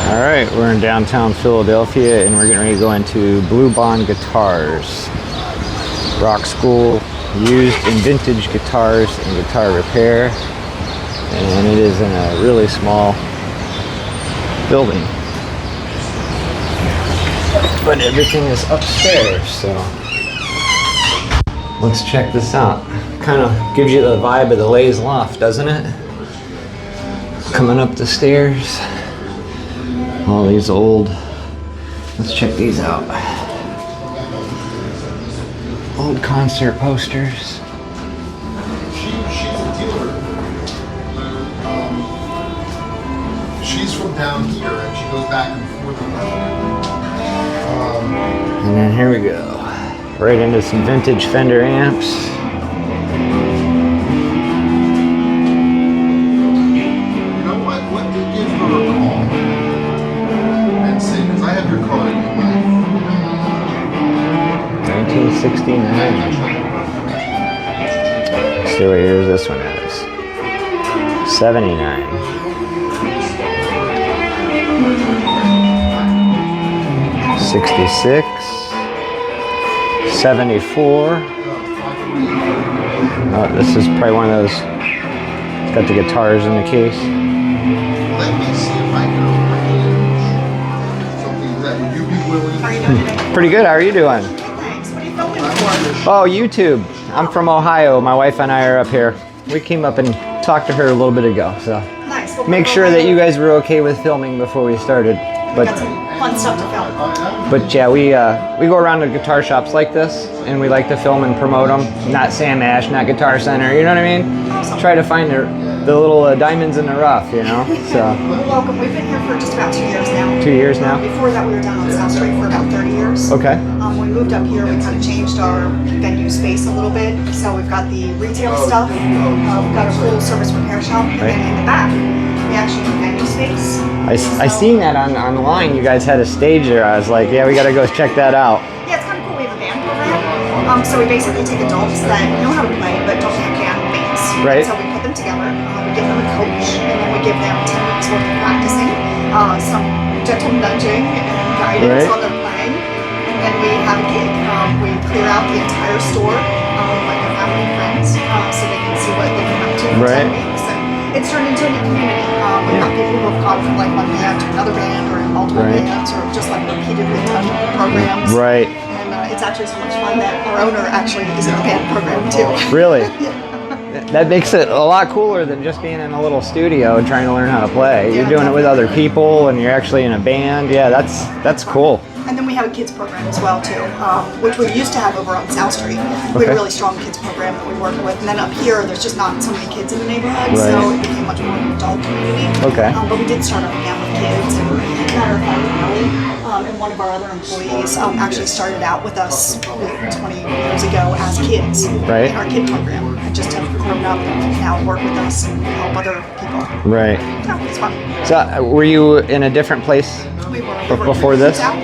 All right, we're in downtown Philadelphia and we're getting ready to go into Bluebond Guitars. Rock School, used and vintage guitars and guitar repair. And it is in a really small building. But everything is upstairs, so let's check this out. Kind of gives you the vibe of the Lay's Loft, doesn't it? Coming up the stairs. All these old, let's check these out. Old concert posters. She's from down here and she goes back and forth. And then here we go. Right into some vintage Fender amps. You know what? Let me give her a call and see, because I have your card in my 1969. Let's see what year this one is. 79. 66. 74. This is probably one of those. It's got the guitars in the case. Let me see if I can arrange something that would you be willing to. Pretty good. How are you doing? Thanks. What are you filming for? Oh, YouTube. I'm from Ohio. My wife and I are up here. We came up and talked to her a little bit ago, so Nice. Well, make sure that you guys were okay with filming before we started. we got some fun stuff to film. But yeah, we go around to guitar shops like this, and we like to film and promote them. Not Sam Ash, not Guitar Center. You know what I mean? Awesome. Try to find the little diamonds in the rough. You know. So Welcome. We've been here for just about 2 years now. 2 years now. Before that, we were down on South Street for about 30 years. Okay. When we moved up here, we kind of changed our venue space a little bit. So we've got the retail stuff. We've got a full service repair shop, and then in the back, we actually have venue space. I seen that online. You guys had a stage there. I was like, yeah, we gotta go check that out. Yeah, it's kind of cool. We have a band program. So we basically take adults that know how to play but don't have band bass. Right. So we put them together. We give them a coach, and then we give them 10 weeks worth of practicing, some gentle nudging and guidance Right. while they're playing. And then we have a gig. We clear out the entire store, like their family and friends, so they can see what they've been up to for Right. 10 weeks. And it's turned into a new community. We've got people who have gone from like one band to another band or in multiple Right. bands or just like repeatedly done programs. Right. And it's actually so much fun that our owner actually is in the band program too. Really. Yeah. That makes it a lot cooler than just being in a little studio and trying to learn how to play. You're Yeah, doing it with other people, and you're actually in a band. Yeah, that's cool. And then we have a kids program as well too, which we used to have over on South Street. We had Okay. a really strong kids program that we work with. And then up here, there's just not so many kids in the neighborhood, Right. so it became much more of an adult community. Okay. But we did start up again with kids. And matter of fact, Ellie and one of our other employees actually started out with us 20 years ago as kids Right. in our kid program. And just have grown up and now work with us and help other people. Right. Yeah, it's fun. So, were you in a different place We were before this? Out.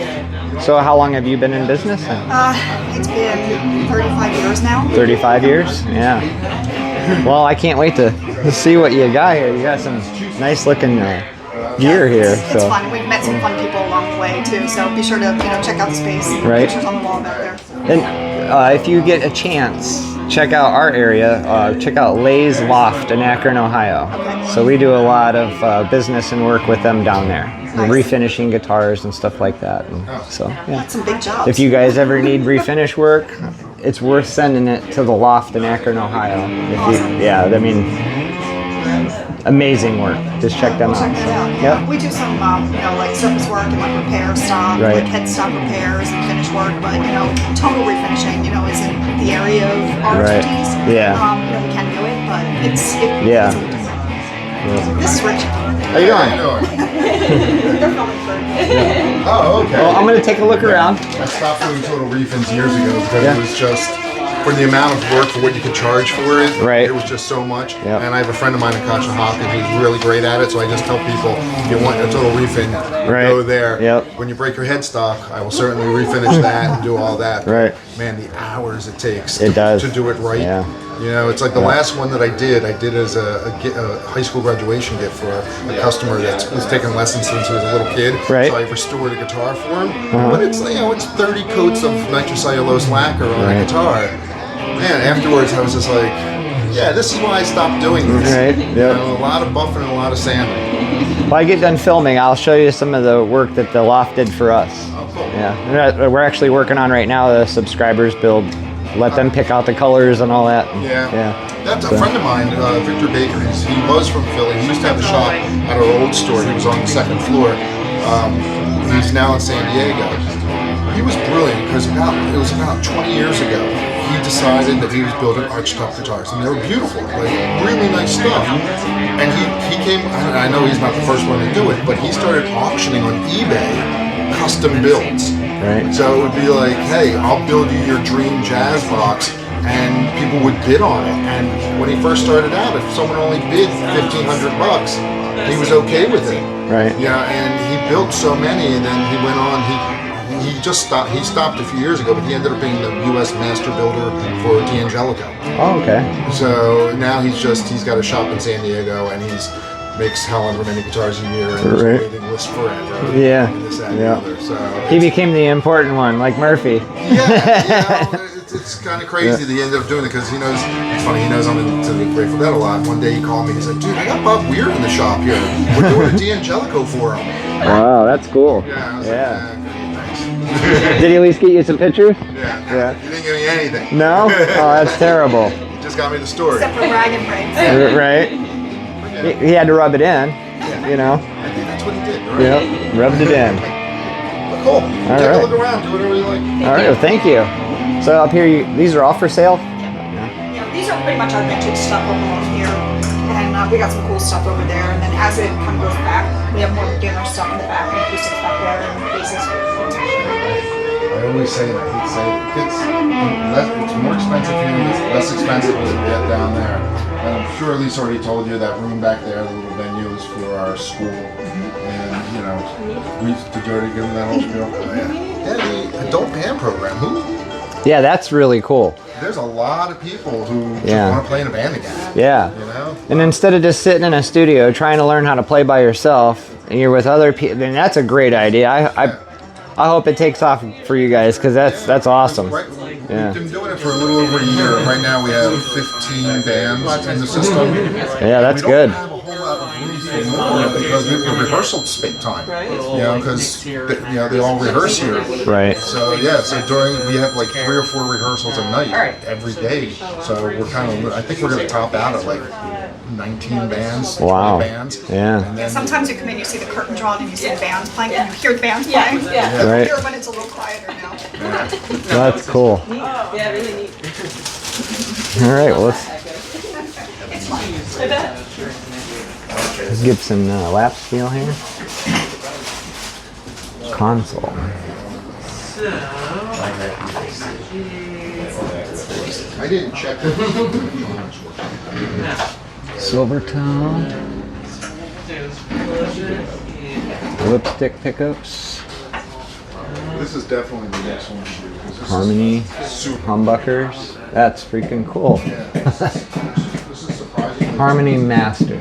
So, how long have you been in business? It's been 35 years now. 35 years? Yeah. Well, I can't wait to see what you got here. You got some nice looking gear here. It's So. fun. We've met some fun people along the way too. So be sure to check out the space. Right. Pictures on the wall back there. And if you get a chance, check out our area. Check out Lay's Loft in Akron, Ohio. Okay. So we do a lot of business and work with them down there. Nice. Refinishing guitars and stuff like that. And so, yeah. That's some big jobs. If you guys ever need refinish work, it's worth sending it to the Loft in Akron, Ohio. Awesome. Yeah, I mean, amazing work. Just check them Check out. that out. Yep. We do some, like surface work and like repair stuff, Right. like headstock repairs and finish work. But total refinishing, isn't the area of our Right. expertise. Yeah. We can do it, but it's Yeah. it's a different. This is Rich. How you doing? They're filming for. Oh, okay. Well, I'm going to take a look around. I stopped doing total refins years ago because Yeah. it was just for the amount of work for what you could charge for it. Right. It was just so much. Yeah. And I have a friend of mine in Conshohocken who's really great at it. So I just tell people, if you want a total refin, Right. go there. Yep. When you break your headstock, I will certainly refinish that and do all that. Right. Man, the hours it takes It does. to do it right. Yeah. You know, it's like the last one that I did as a high school graduation gift for a customer that was taking lessons since he was a little kid. Right. So I restored a guitar for him. But it's, you know, it's 30 coats of nitrocellulose lacquer on a guitar. Man, afterwards I was just like, yeah, this is why I stopped doing this. Right. You know, a lot of buffing and a lot of sanding. When I get done filming, I'll show you some of the work that the loft did for us. Oh, cool. Yeah, we're actually working on right now the subscribers build. Let them pick out the colors and all that. Yeah. That's a friend of mine, Victor Baker. He was from Philly. He used to have the shop at our old store. He was on the second floor. He's now in San Diego. He was brilliant because it was about 20 years ago. He decided that he was building archtop guitars, and they were beautiful, like really nice stuff. And he came. I know he's not the first one to do it, but he started auctioning on eBay custom builds. Right. So it would be like, hey, I'll build you your dream jazz box, and people would bid on it. And when he first started out, if someone only bid $1,500, he was okay with it. Right. Yeah, and he built so many, and then he went on. He just stopped. He stopped a few years ago, but he ended up being the U.S. master builder for D'Angelico. Oh, okay. So now he's got a shop in San Diego, and makes however many guitars a year, and there's a waiting list forever. Yeah. And this, that, and the other. So He became the important one, like Murphy. yeah, it's kind of crazy that he ended up doing it because he knows. It's funny. He knows I'm into the Grateful Dead a lot. One day he called me. He's like, "Dude, I got Bob Weir in the shop here. We're doing a D'Angelico for him." Wow, that's cool. Yeah. I was Yeah. Did he at least get you some pictures? Yeah. He didn't give me anything. No? Oh, that's terrible. He just got me the story. Except for rag and brains. Right? He had to rub it in, you know? I think that's what he did. Right? Yep, rubbed it in. But cool. All Take right. a look around. Do whatever you like. All right, well, thank you. So up here, these are all for sale? Yeah, these are pretty much our vintage stuff over here. And we got some cool stuff over there. And then as it kind of goes back, we have more beginner stuff in the back and acoustics back there and bases. I always say that. I hate saying it. It's more expensive here. It's less expensive to get down there. And I'm sure Lisa already told you that room back there, the little venue, is for our school. And, you know, did you already give them that whole spiel? Oh, yeah, the adult band program. Yeah, that's really cool. There's a lot of people who just Yeah. want to play in a band again. Yeah. You know? And instead of just sitting in a studio trying to learn how to play by yourself, and you're with other people, then that's a great idea. I hope it takes off for you guys because that's awesome. Right. Yeah. We've been doing it for a little over a year. Right now we have 15 bands in the system. Yeah, that's we good. don't have a whole lot of room for more because the rehearsals take time. You know, because they all rehearse here. Right. So we have like 3 or 4 rehearsals a night every day. So we're I think we're going to top out at like 19 bands, 20 Wow. bands. Yeah. And then, Sometimes you come in, you see the curtain drawn, and you see the band playing, and you hear the band playing. Yeah. You Right. hear when it's a little quieter now. That's cool. Yeah, really neat. All right, well, let's It's fun. Gibson lap steel here. Console. I didn't check it. Silver tone. Lipstick pickups. This is definitely the next one. This is Harmony. super. Humbuckers. That's freaking cool. This is surprising. Harmony Master.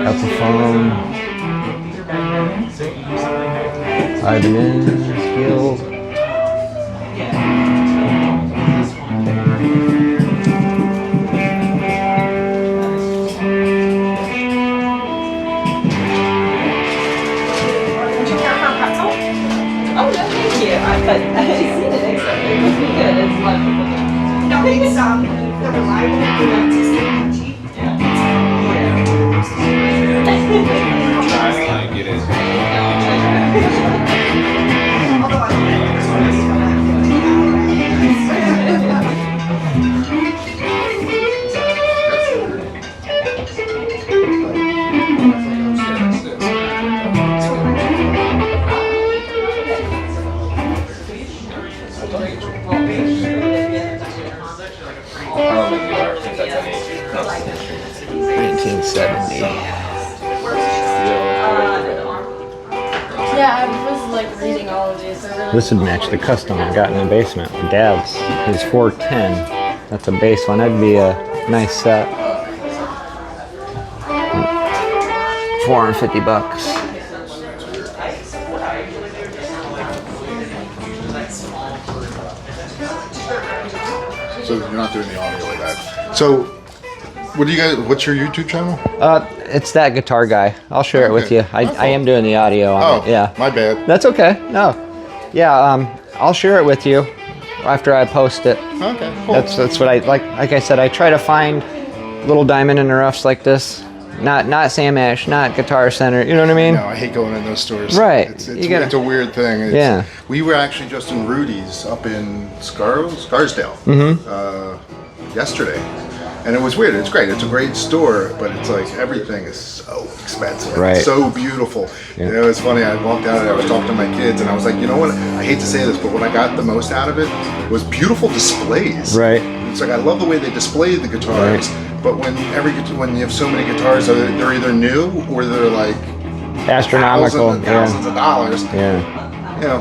Epiphone. Ibanez. Guild. Would you care for a pretzel? Oh, no, thank you. I've seen it. It must be good. It's a lot of people do. No, it's they're reliable, they're not cheap. Although I don't think this one is I don't think you are, since that's an age. I was like reading all of these. They're really This would match the custom I got in the basement. Dad's is 410. That's a bass one. That'd be a nice set. $450. So you're not doing the audio like that. So, what do you guys? What's your YouTube channel? It's that guitar guy. I'll share it with Okay. you. I am doing the audio on Oh, it. Yeah. my bad. That's okay. No. Yeah. I'll share it with you after I post it. Okay, cool. That's what I like. Like I said, I try to find little diamond in the roughs like this. Not Sam Ash, not Guitar Center. You know what I mean? No, I hate going in those stores. Right. It's You gotta- it's a weird thing. Yeah. We were actually just in Rudy's up in Scarsdale yesterday. And it was weird. It's great. It's a great store, but it's like everything is so expensive. Right. It's so beautiful. Yeah. You know, it's funny. I walked out and I was talking to my kids, and I was like, you know what? I hate to say this, but what I got the most out of it was beautiful displays. Right. It's like I love the way they display the guitars, but when you have so many guitars, they're either new or they're like Astronomical. thousands of dollars. Yeah. You know,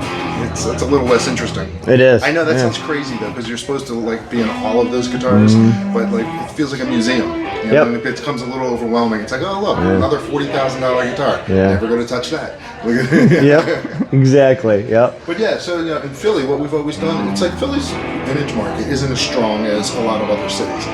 it's a little less interesting. It is. I know that yeah. sounds crazy though, because you're supposed to like be in all of those guitars, but like it feels like a museum. You know, Mm-hmm. Yep. and it becomes a little overwhelming. It's like, oh look, another $40,000 guitar. Yeah. Never going to touch that. Yep. Exactly. Yep. But yeah, so you know, in Philly, what we've always done, it's like Philly's vintage market isn't as strong as a lot of other cities.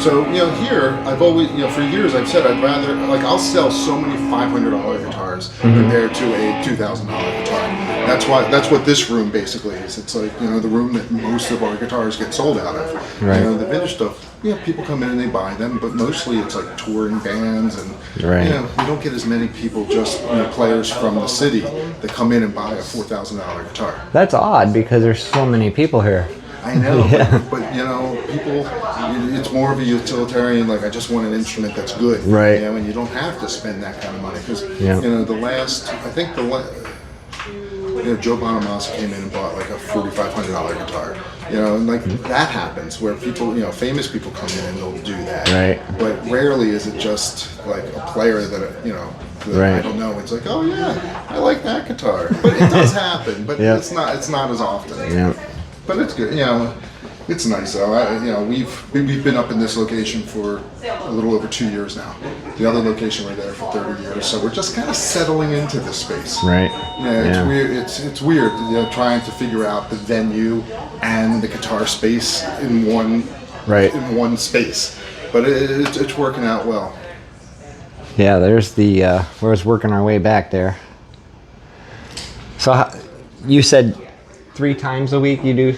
So you know, here I've always, you know, for years I've said I'd rather like I'll sell so many $500 guitars compared to a $2,000 guitar. That's what this room basically is. It's like, you know, the room that most of our guitars get sold out of. Right. You know, the vintage stuff. Yeah, people come in and they buy them, but mostly it's like touring bands and Right. you know, you don't get as many people just players from the city that come in and buy a $4,000 guitar. That's odd because there's so many people here. I know, but you know, people, it's more of a utilitarian, like I just want an instrument that's good. Right. You know, and you don't have to spend that kind of money because, Yeah. you know, Joe Bonamassa came in and bought like a $4,500 guitar. You know, and like that happens where people, you know, famous people come in and they'll do that. Right. But rarely is it just like a player that, you know, that Right. I don't know. It's like, oh yeah, I like that guitar. But it does happen, but Yeah. it's not as often. Yeah. But it's good, you know. It's nice though. We've been up in this location for a little over 2 years now. The other location we're there for 30 years, so we're just kind of settling into this space. Right. Yeah, it's Yeah. weird. It's weird, you know, trying to figure out the venue and the guitar space in one space. But it's working out well. Yeah. There's the. We're just working our way back there. So you said 3 times a week you do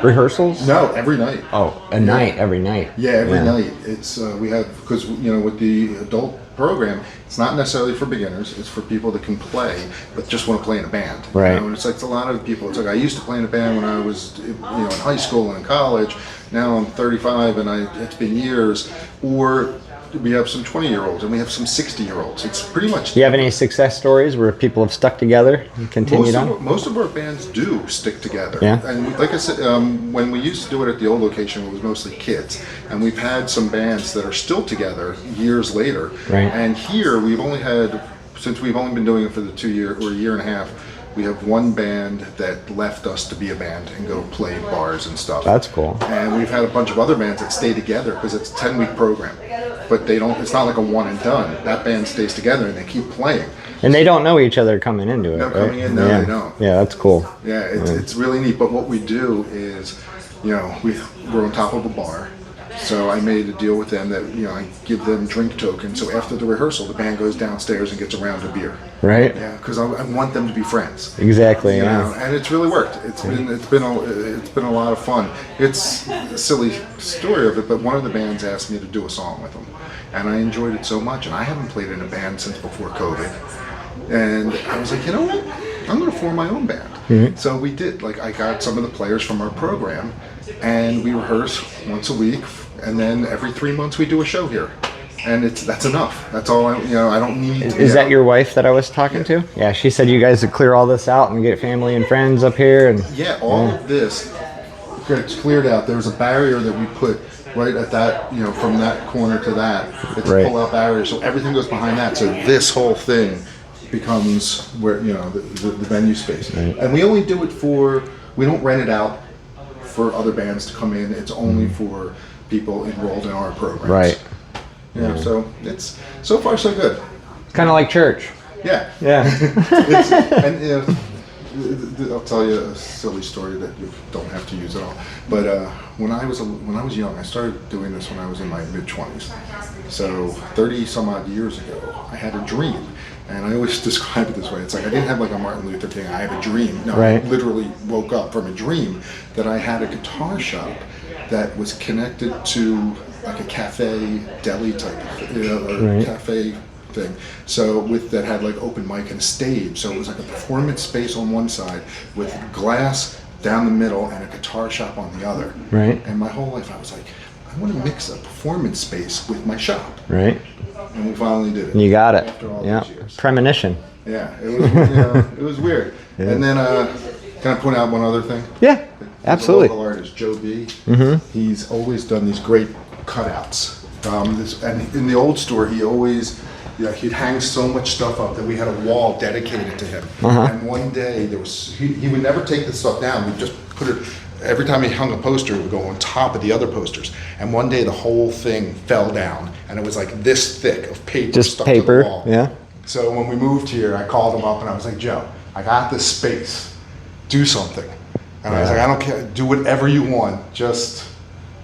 rehearsals? No, every night. Oh, night every night. Yeah, every night. It's we have, because you know, with the adult program, it's not necessarily for beginners. It's for people that can play but just want to play in a band. Right. You know, and it's like a lot of people. It's like I used to play in a band when I was, you know, in high school and in college. Now I'm 35 and it's been years. Or we have some 20-year-olds and we have some 60-year-olds. It's pretty much. Do you have any success stories where people have stuck together and continued on? Most of our bands do stick together. Yeah. And like I said, when we used to do it at the old location, it was mostly kids. And we've had some bands that are still together years later. Right. And here since we've only been doing it for the 2 year or a year and a half, we have one band that left us to be a band and go play bars and stuff. That's cool. And we've had a bunch of other bands that stay together because it's a 10-week program. But it's not like a one and done. That band stays together and they keep playing. And they don't know each other coming into it, No, right? coming in, no, yeah. they don't. Yeah, that's cool. Yeah, it's really neat. But what we do is, you know, we're on top of a bar. So I made a deal with them that, you know, I give them drink tokens. So after the rehearsal, the band goes downstairs and gets a round of beer. Right? Yeah, because I want them to be friends. Exactly, You yeah. know, and it's really worked. It's been a lot of fun. It's a silly story of it, but one of the bands asked me to do a song with them, and I enjoyed it so much. And I haven't played in a band since before COVID, and I was like, you know what? I'm going to form my own band. Mm-hmm. So we did. Like I got some of the players from our program, and we rehearse once a week, and then every 3 months we do a show here. And that's enough. That's all I don't need. Is that your wife that I was talking to? Yeah, she said you guys would clear all this out and get family and friends up here. And Yeah, all of this gets cleared out. There's a barrier that we put right at that, you know, from that corner to that. It's Right. a pull-out barrier, so everything goes behind that. So this whole thing becomes where, you know, the venue space. Right. And we only do it we don't rent it out for other bands to come in. It's only for people enrolled in our programs. Right. Yeah, so it's so far so good. Kind of like church. Yeah. Yeah. And you know, I'll tell you a silly story that you don't have to use at all. But when I was young, I started doing this when I was in my mid-20s. So 30 some odd years ago, I had a dream. And I always describe it this way. It's like I didn't have like a Martin Luther King, I have a dream. No, Right. I literally woke up from a dream that I had a guitar shop that was connected to like a cafe deli type of, you know, or Right. cafe thing. So that had like open mic and a stage. So it was like a performance space on one side with glass down the middle and a guitar shop on the other. Right. And my whole life I was like, I want to mix a performance space with my shop. Right. And we finally did it. You got it. After all Yeah. these years. Premonition. Yeah, it was, you know, it was weird. Yeah. And then, can I point out one other thing? Yeah. There's Absolutely. a local artist, Joe B. Mm-hmm. He's always done these great cutouts. And in the old store, he always, you know, he'd hang so much stuff up that we had a wall dedicated to him. And one day he would never take the stuff down. We'd just put it. Every time he hung a poster, it would go on top of the other posters. And one day the whole thing fell down, and it was like this thick of paper Just stuck paper. to the wall. Yeah. So when we moved here, I called him up and I was like, Joe, I got this space. Do something. And I was like, I don't care. Do whatever you want. Just,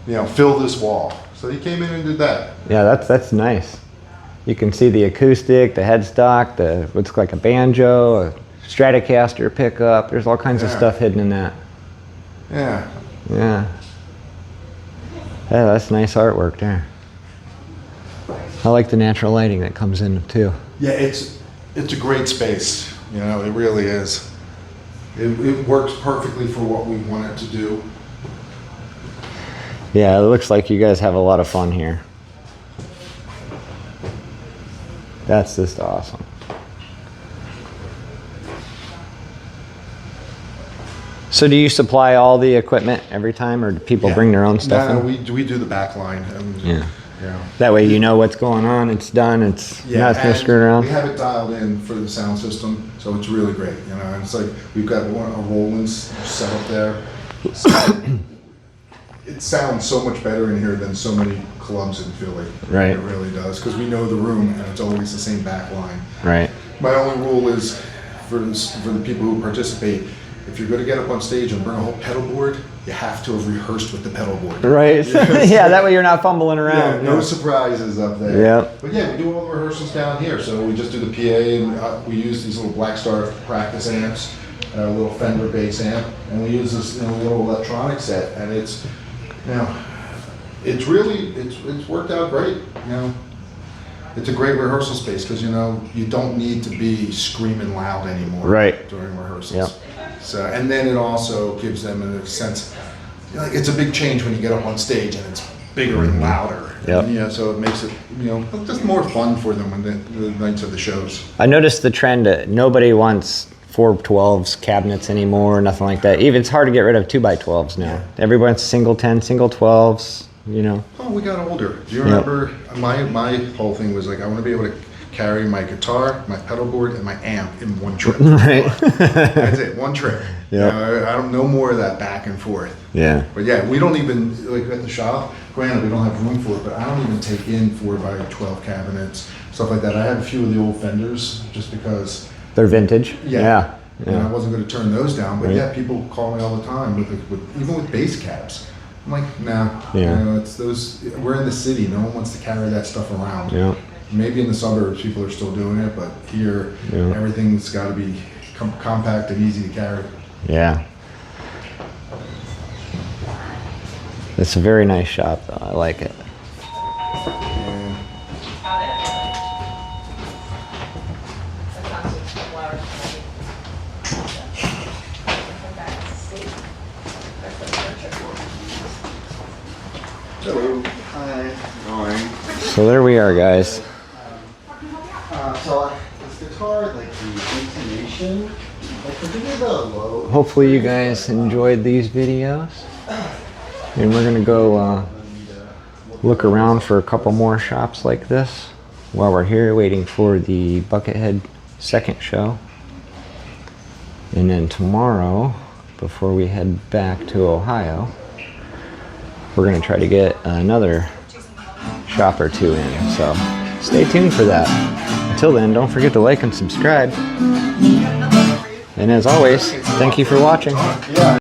you know, fill this wall. So he came in and did that. Yeah, that's nice. You can see the acoustic, the headstock, the what's like a banjo, a Stratocaster pickup. There's all kinds of Yeah. stuff hidden in that. Yeah. Yeah. Yeah, that's nice artwork there. I like the natural lighting that comes in too. Yeah, it's a great space. You know, it really is. It works perfectly for what we want it to do. Yeah, it looks like you guys have a lot of fun here. That's just awesome. So do you supply all the equipment every time, or do people bring their own stuff No, in? we do the back line. And, Yeah. Yeah. That way you know what's going on, it's done, it's not and screwing around. we have it dialed in for the sound system, so it's really great. You know, and it's like we've got a Roland's set up there. So it sounds so much better in here than so many clubs in Philly. Right. It really does, because we know the room and it's always the same back line. Right. My only rule is for the people who participate, if you're going to get up on stage and bring a whole pedal board, you have to have rehearsed with the pedal board. Right. Yeah, that way you're not fumbling Yeah, around. no surprises up there. Yep. But yeah, we do all the rehearsals down here. So we just do the PA, and we use these little Black Star practice amps, a little Fender bass amp, and we use this little electronic set, and it's, you know, it's really it's worked out great. You know, it's a great rehearsal space because you know you don't need to be screaming loud anymore. Right. During rehearsals. Yep. So, and then it also gives them a sense, you know, like it's a big change when you get up on stage and it's bigger and louder. Yep. And, yeah, so it makes it, you know, just more fun for them when the nights of the shows. I noticed the trend that nobody wants 412s cabinets anymore, nothing like that. Even it's hard to get rid of 2x12s now. Yeah. Everyone's single 10, single 12s, you know. Oh, we got older. Do you Yep. remember my whole thing was like I want to be able to carry my guitar, my pedal board, and my amp in one trip. Right. That's it, one trip. Yeah. You know, I don't know more of that back and forth. Yeah. But yeah, we don't even, like at the shop, granted we don't have room for it, but I don't even take in 4x12 cabinets, stuff like that. I have a few of the old Fenders just because, They're vintage. Yeah. Yeah. you know, I wasn't going to turn those down. But Right. yeah, people call me all the time, even with bass cabs. I'm like, nah, Yeah. you know, it's those, we're in the city, no one wants to carry that stuff around. Yeah. Maybe in the suburbs people are still doing it, but here Yeah. everything's got to be compact and easy to carry. Yeah. It's a very nice shop though. I like it. And hello. Hi. Going. So there we are, guys. So this guitar, like the intonation, like particularly the low. Hopefully you guys enjoyed these videos. And we're gonna go look around for a couple more shops like this while we're here waiting for the Buckethead second show. And then tomorrow, before we head back to Ohio, we're going to try to get another shop or two in. So stay tuned for that. Until then, don't forget to like and subscribe. And as always, thank you for watching.